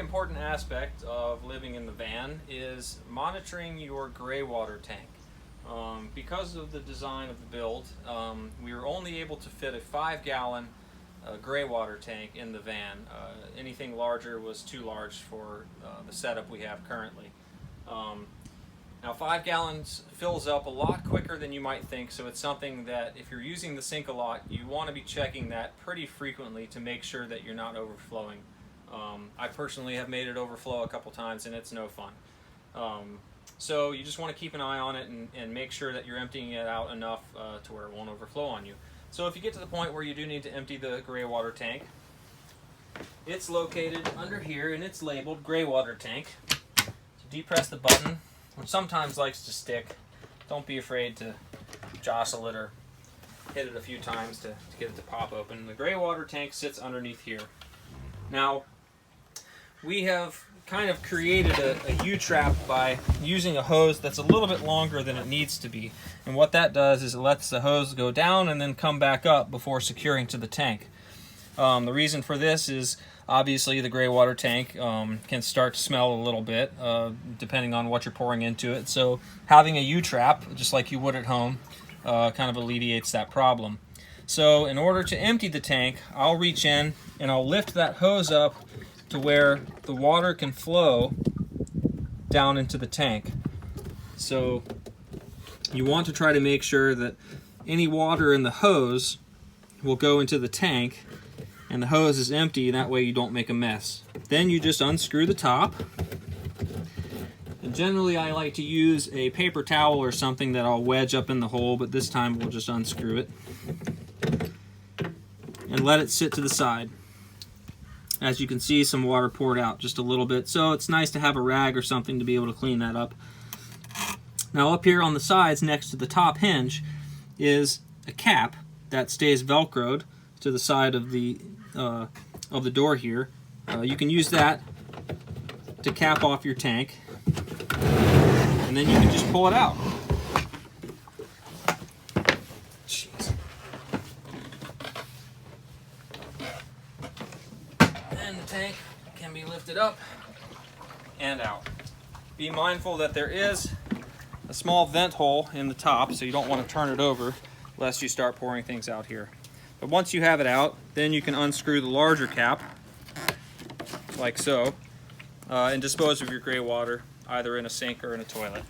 Important aspect of living in the van is monitoring your gray water tank. Because of the design of the build, we were only able to fit a 5-gallon gray water tank in the van. Anything larger was too large for the setup we have currently. Now 5 gallons fills up a lot quicker than you might think, so it's something that if you're using the sink a lot, you want to be checking that pretty frequently to make sure that you're not overflowing. I personally have made it overflow a couple times and it's no fun. So you just want to keep an eye on it and make sure that you're emptying it out enough to where it won't overflow on you. So if you get to the point where you do need to empty the gray water tank, it's located under here and it's labeled gray water tank. So depress the button, which sometimes likes to stick. Don't be afraid to jostle it or hit it a few times to get it to pop open. The gray water tank sits underneath here. Now, we have kind of created a U-trap by using a hose that's a little bit longer than it needs to be. And what that does is it lets the hose go down and then come back up before securing to the tank. The reason for this is obviously the gray water tank can start to smell a little bit depending on what you're pouring into it. So having a U-trap, just like you would at home, kind of alleviates that problem. So in order to empty the tank, I'll reach in and I'll lift that hose up to where the water can flow down into the tank. So you want to try to make sure that any water in the hose will go into the tank and the hose is empty, that way you don't make a mess. Then you just unscrew the top. And generally I like to use a paper towel or something that I'll wedge up in the hole, but this time we'll just unscrew it and let it sit to the side. As you can see, some water poured out just a little bit, so it's nice to have a rag or something to be able to clean that up. Now up here on the sides next to the top hinge is a cap that stays velcroed to the side of the door here. You can use that to cap off your tank, and then you can just pull it out. And the tank can be lifted up and out. Be mindful that there is a small vent hole in the top, so you don't want to turn it over lest you start pouring things out here. But once you have it out, then you can unscrew the larger cap, like so, and dispose of your gray water either in a sink or in a toilet.